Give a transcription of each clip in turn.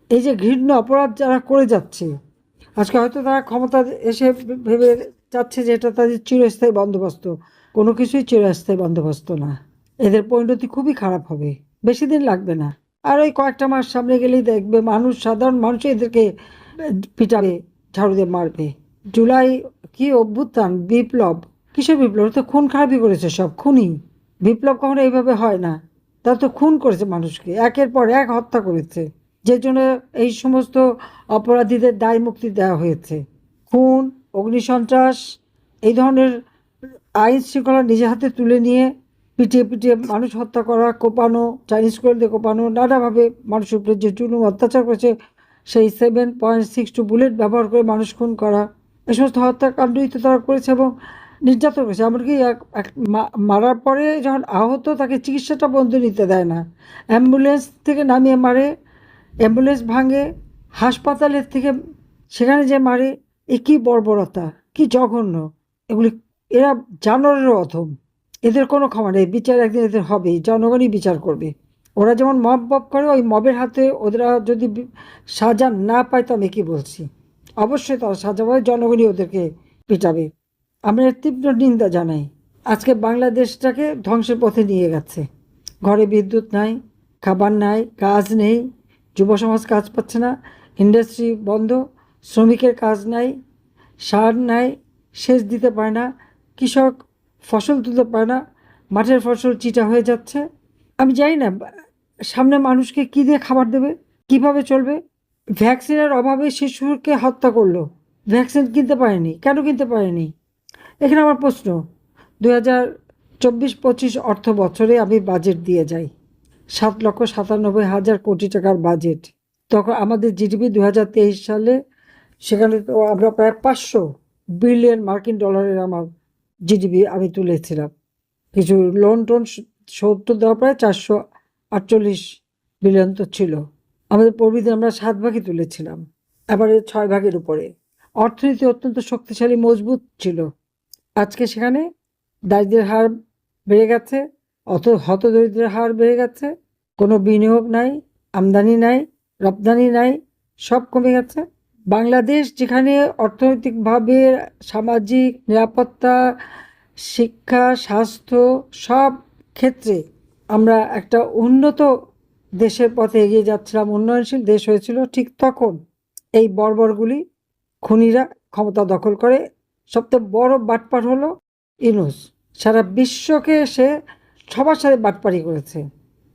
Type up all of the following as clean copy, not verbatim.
এই যে ঘৃণ্য অপরাধ যারা করে যাচ্ছে, আজকে হয়তো তারা ক্ষমতা এসে ভেবে যাচ্ছে যে এটা তাদের চিরস্থায়ী বন্দোবস্ত। কোনো কিছুই চিরস্থায়ী বন্দোবস্ত না। এদের পরিণতি খুবই খারাপ হবে, বেশি দিন লাগবে না। আর ওই কয়েকটা মাস সামনে গেলেই দেখবে মানুষ, সাধারণ মানুষ এদেরকে পিটাবে, ঝাড়ু দিয়ে মারবে। জুলাই কি অভ্যুত্থান, বিপ্লব, কিসের বিপ্লব? তো খুন খারাপই করেছে, সব খুনি। বিপ্লব কখনো এইভাবে হয় না। তারা তো খুন করেছে, মানুষকে একের পর এক হত্যা করেছে, যে জন্য এই সমস্ত অপরাধীদের দায় মুক্তি দেওয়া হয়েছে। খুন, অগ্নিসন্ত্রাস, এই ধরনের আইন শৃঙ্খলা নিজে হাতে তুলে নিয়ে পিটিয়ে পিটিয়ে মানুষ হত্যা করা, কোপানো, চাইনিজ করে দিয়ে কোপানো, নানাভাবে মানুষের উপরে যে জুলুম অত্যাচার করেছে, সেই 7.62 বুলেট ব্যবহার করে মানুষ খুন করা, এই সমস্ত হত্যাকাণ্ডই তো তারা করেছে এবং নির্যাতন করেছে। এমনকি মারার পরে যখন আহত, তাকে চিকিৎসাটা বন্ধ নিতে দেয় না, অ্যাম্বুলেন্স থেকে নামিয়ে মারে, অ্যাম্বুলেন্স ভাঙে, হাসপাতালের থেকে সেখানে যে মারে। এ কী বর্বরতা, কি জঘন্য এগুলি! এরা জানোয়ারেরও অধম। এদের কোনো ক্ষমা নেই, বিচার একদিন এদের হবেই, জনগণই বিচার করবে। ওরা যেমন মব করে, ওই মবের হাতে ওরা যদি সাজা না পায়, তো আমি কি বলছি, অবশ্যই তারা সাজা পাবে, জনগণই ওদেরকে পিটাবে। আমরা এর তীব্র নিন্দা জানাই। আজকে বাংলাদেশটাকে ধ্বংসের পথে নিয়ে গেছে। ঘরে বিদ্যুৎ নাই, খাবার নাই, কাজ নেই, যুব সমাজ কাজ পাচ্ছে না, ইন্ডাস্ট্রি বন্ধ, শ্রমিকের কাজ নাই, সার নাই, সেচ দিতে পারে না, কৃষক ফসল তুলতে পারে না, মাঠের ফসল চিটা হয়ে যাচ্ছে। আমি জানি না সামনে মানুষকে কী দিয়ে খাবার দেবে, কিভাবে চলবে। ভ্যাকসিনের অভাবে শিশুকে হত্যা করলো, ভ্যাকসিন কিনতে পারেনি। কেন কিনতে পারেনি? এখানে আমার প্রশ্ন। 2024-25 অর্থ বছরে আমি বাজেট দিয়ে যাই, 7,97,000 কোটি টাকার বাজেট। তখন আমাদের জিডিপি 2023 সালে, সেখানে তো আমরা প্রায় 500 বিলিয়ন মার্কিন ডলারের আমার জিডিপি আমি তুলেছিলাম। কিছু লোন টোন শোধ দেওয়া প্রায় 448 বিলিয়ন তো ছিল। আমাদের প্রবৃদ্ধি আমরা 7 ভাগই তুলেছিলাম, এবারে 6 ভাগের উপরে। অর্থনীতি অত্যন্ত শক্তিশালী, মজবুত ছিল। আজকে সেখানে দারিদ্র্যের হার বেড়ে গেছে, হতদরিদ্রের হার বেড়ে গেছে, কোনো বিনিয়োগ নাই, আমদানি নাই, রপ্তানি নাই, সব কমে গেছে। বাংলাদেশ যেখানে অর্থনৈতিকভাবে, সামাজিক নিরাপত্তা, শিক্ষা, স্বাস্থ্য, সব ক্ষেত্রে আমরা একটা উন্নত দেশের পথে এগিয়ে যাচ্ছিলাম, উন্নয়নশীল দেশ হয়েছিল, ঠিক তখন এই বর্বরগুলি, খুনিরা ক্ষমতা দখল করে। সবচেয়ে বড় বাটপার হলো ইউনূস। সারা বিশ্বকে সে সবার সাথে বাটপারি করেছে,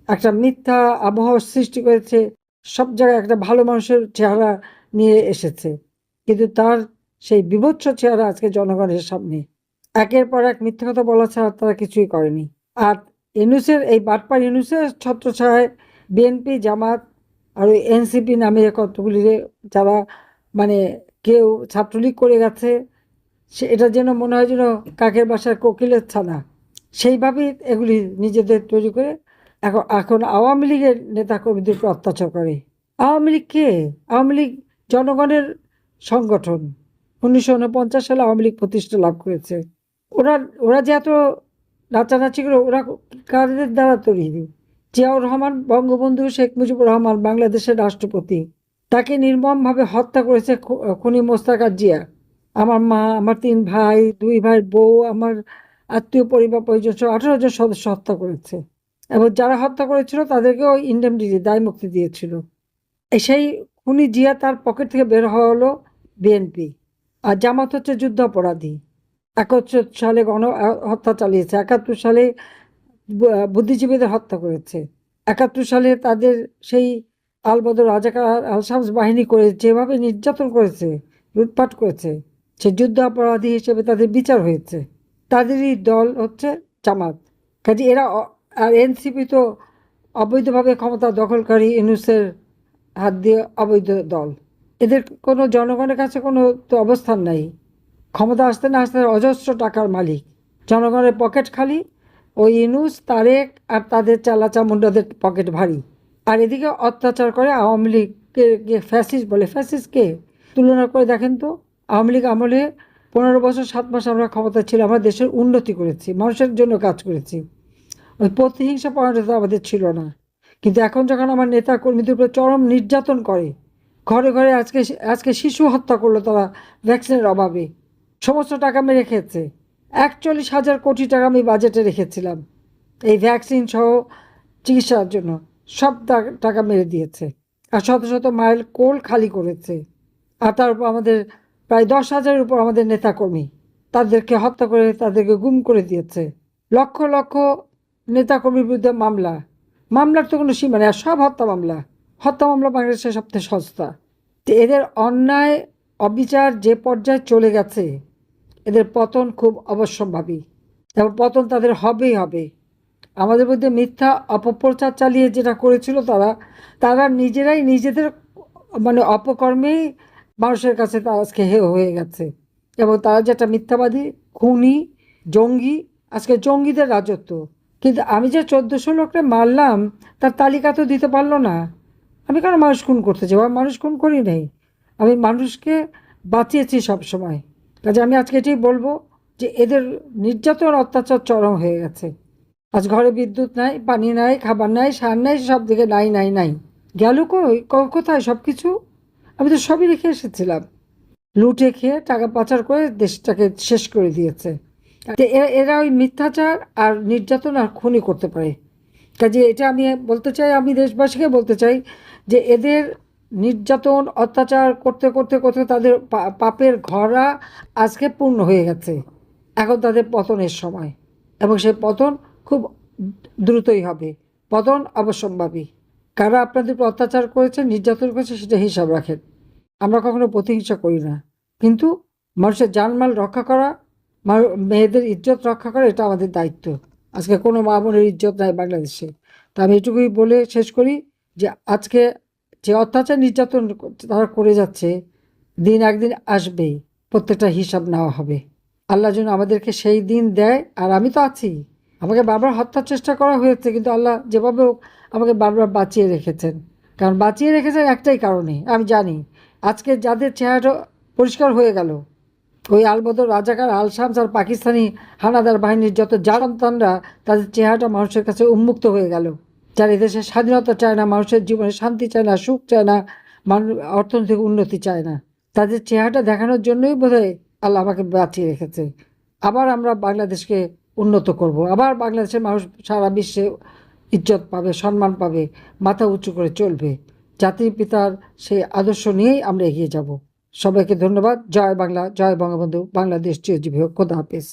একটা মিথ্যা আবহাওয়া সৃষ্টি করেছে, সব জায়গায় একটা ভালো মানুষের চেহারা নিয়ে এসেছে, কিন্তু তার সেই বিভৎস চেহারা আজকে জনগণের সামনে। একের পর এক মিথ্যা কথা বলা ছাড়া তারা কিছুই করেনি। আর ইউনূসের এই বাটপার, ইউনূসের ছত্রছায়ায় বিএনপি, জামাত আর ওই এনসিপি নামে কতগুলি যারা, মানে কেউ ছাত্রলীগ করে গেছে, সে এটা যেন মনে হয় যেন কাকের বাসার কোকিলের ছানা, সেইভাবেই এগুলি নিজেদের তৈরি করে এখন এখন আওয়ামী লীগের নেতাকর্মীদের উপর অত্যাচার করে। আওয়ামী লীগ কে? আওয়ামী লীগ জনগণের সংগঠন। 1949 সালে আওয়ামী লীগ প্রতিষ্ঠা লাভ করেছে। ওরা ওরা যে এত নাচানাচি করে, ওরা কাদের দ্বারা তৈরি? জিয়াউর রহমান, বঙ্গবন্ধু শেখ মুজিবুর রহমান, বাংলাদেশের রাষ্ট্রপতি, তাকে নির্মমভাবে হত্যা করেছে খুনি মোস্তাক জিয়া। আমার মা, আমার 3 ভাই, 2 ভাই বউ, আমার আত্মীয় পরিবার পরিজন সহ 18 জন সদস্য হত্যা করেছে, এবং যারা হত্যা করেছিল তাদেরকেও ইন্ডেমনিটি, দায় মুক্তি দিয়েছিল। সেই খুনি জিয়া, তার পকেট থেকে বের হওয়া হলো বিএনপি। আর জামাত হচ্ছে যুদ্ধ অপরাধী। 71 সালে হত্যা চালিয়েছে, 71 সালে বুদ্ধিজীবীদের হত্যা করেছে, 71 সালে তাদের সেই আলবদর রাজাকার, আল শামস বাহিনী করে যেভাবে নির্যাতন করেছে, লুটপাট করেছে, সে যুদ্ধ অপরাধী হিসেবে তাদের বিচার হয়েছে। তাদেরই দল হচ্ছে জামাত। কাজে এরা আর এনসিপি তো অবৈধভাবে ক্ষমতা দখলকারী ইউনূসের হাত দিয়ে অবৈধ দল। এদের কোনো জনগণের কাছে কোনো তো অবস্থান নাই। ক্ষমতা আসতে না আসতে অজস্র টাকার মালিক, জনগণের পকেট খালি। ওই ইউনূস, তারেক আর তাদের চালাচামুন্ডাদের পকেট ভারী। আর এদিকে অত্যাচার করে আওয়ামী লীগকে ফ্যাসিস্ট বলে। ফ্যাসিস্টকে তুলনা করে দেখেন তো। আওয়ামী লীগ আমলে 15 বছর 7 মাস আমরা ক্ষমতা ছিল, আমরা দেশের উন্নতি করেছি, মানুষের জন্য কাজ করেছি, ওই প্রতিহিংসা পরায়ণতা আমাদের ছিল না। কিন্তু এখন যখন আমার নেতা কর্মীদের উপর চরম নির্যাতন করে, ঘরে ঘরে আজকে আজকে শিশু হত্যা করলো তারা ভ্যাকসিনের অভাবে। সমস্ত টাকা মেরে খেয়েছে। 41,000 কোটি টাকা আমি বাজেটে রেখেছিলাম এই ভ্যাকসিন সহ চিকিৎসার জন্য, সব টাকা মেরে দিয়েছে। আর শত শত মাইল কোল খালি করেছে। আর তার উপর আমাদের প্রায় 10,000-এর উপর আমাদের নেতাকর্মী, তাদেরকে হত্যা করে তাদেরকে গুম করে দিয়েছে। লক্ষ লক্ষ নেতাকর্মীর বিরুদ্ধে মামলার তো কোনো সীমা নেই। আর সব হত্যা মামলা বাংলাদেশের সবচেয়ে সস্তা। তো এদের অন্যায় অবিচার যে পর্যায়ে চলে গেছে, এদের পতন খুব অবশ্যম্ভাবী এবং পতন তাদের হবেই হবে। আমাদের মধ্যে মিথ্যা অপপ্রচার চালিয়ে যেটা করেছিল তারা নিজেরাই নিজেদের মানে অপকর্মেই মানুষের কাছে তারা আজকে হেয় হয়ে গেছে। এবং তারা যেটা মিথ্যাবাদী, খুনি, জঙ্গি, আজকে জঙ্গিদের রাজত্ব। কিন্তু আমি যে 1400 লোককে মারলাম তার তালিকা তো দিতে পারলো না। আমি কেন মানুষ খুন করতে যাবো? আমি মানুষ খুন করি নাই, আমি মানুষকে বাঁচিয়েছি সবসময়। কাজে আমি আজকে এটাই বলবো যে এদের নির্যাতন অত্যাচার চরম হয়ে গেছে। আজ ঘরে বিদ্যুৎ নাই, পানি নাই, খাবার নাই, সার নাই, সব দিকে নাই নাই নাই। গেল কোথায় সব কিছু? আমি তো সবই রেখে এসেছিলাম। লুটে খেয়ে টাকা পাচার করে দেশটাকে শেষ করে দিয়েছে। এরা ওই মিথ্যাচার আর নির্যাতন আর খুনই করতে পারে। কাজে এটা আমি বলতে চাই, আমি দেশবাসীকে বলতে চাই যে এদের নির্যাতন অত্যাচার করতে করতে করতে তাদের পাপের ঘরা আজকে পূর্ণ হয়ে গেছে। এখন তাদের পতনের সময়, এবং সেই পতন খুব দ্রুতই হবে। পতন অবশ্যম্ভাবী। কারা আপনাদের উপর অত্যাচার করেছে, নির্যাতন করেছে, সেটা হিসাব রাখেন। আমরা কখনো প্রতিহিংসা করি না, কিন্তু মানুষের জানমাল রক্ষা করা, মেয়েদের ইজ্জত রক্ষা করা, এটা আমাদের দায়িত্ব। আজকে কোনো মা বোনের ইজ্জত নাই বাংলাদেশে। তা আমি এটুকুই বলে শেষ করি যে আজকে যে অত্যাচার নির্যাতন তারা করে যাচ্ছে, দিন একদিন আসবেই, প্রত্যেকটা হিসাব নেওয়া হবে। আল্লাহ যেন আমাদেরকে সেই দিন দেয়। আর আমি তো আছি, আমাকে বারবার হত্যার চেষ্টা করা হয়েছে, কিন্তু আল্লাহ যেভাবে হোক আমাকে বারবার বাঁচিয়ে রেখেছেন। কারণ বাঁচিয়ে রেখেছেন একটাই কারণে, আমি জানি আজকে যাদের চেহারাটা পরিষ্কার হয়ে গেল, ওই আলবদর, রাজাকার, আল শামস আর পাকিস্তানি হানাদার বাহিনীর যত সন্তানরা, তাদের চেহারাটা মানুষের কাছে উন্মুক্ত হয়ে গেল। যারা এদেশের স্বাধীনতা চায় না, মানুষের জীবনে শান্তি চায় না, সুখ চায় না, অর্থনৈতিক উন্নতি চায় না, তাদের চেহারাটা দেখানোর জন্যই বোধহয় আল্লাহ আমাকে বাঁচিয়ে রেখেছে। আবার আমরা বাংলাদেশকে উন্নত করব, আবার বাংলাদেশের মানুষ সারা বিশ্বে ইজ্জত পাবে, সম্মান পাবে, মাথা উঁচু করে চলবে। জাতির পিতার সেই আদর্শ নিয়েই আমরা এগিয়ে যাব। সবাইকে ধন্যবাদ। জয় বাংলা, জয় বঙ্গবন্ধু, বাংলাদেশ চিরজীবী হোক। খোদা হাফেজ।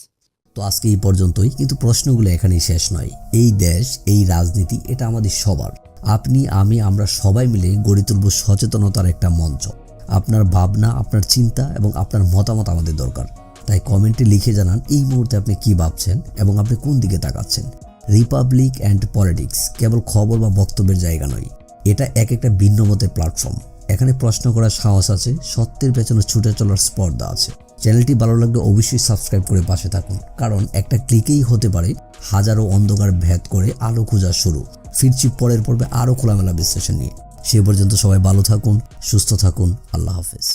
তো আজকে এই পর্যন্তই, কিন্তু প্রশ্নগুলো এখানেই শেষ নয়। এই দেশ, এই রাজনীতি, এটা আমাদের সবার। আপনি, আমি, আমরা সবাই মিলে গড়ে তুলব সচেতনতার একটা মঞ্চ। আপনার ভাবনা, আপনার চিন্তা এবং আপনার মতামত আমাদের দরকার। তাই কমেন্টে লিখে জানান এই মুহূর্তে আপনি কি ভাবছেন এবং আপনি কোন দিকে তাকাচ্ছেন। রিপাবলিক অ্যান্ড পলিটিক্স কেবল খবর বা বক্তব্যের জায়গা নয়, এটা একটা ভিন্ন মতের প্ল্যাটফর্ম। এখানে প্রশ্ন করার সাহস আছে, সত্যের পেছনে ছুটে চলার স্পর্ধা আছে। চ্যানেলটি ভালো লাগলে অবশ্যই সাবস্ক্রাইব করে পাশে থাকুন, কারণ একটা ক্লিকেই হতে পারে হাজারো অন্ধকার ভেদ করে আলো খোঁজা শুরু। ফিরছি পরের পর্বে আরও খোলামেলা বিশ্লেষণ নিয়ে। সে পর্যন্ত সবাই ভালো থাকুন, সুস্থ থাকুন। আল্লাহ হাফেজ।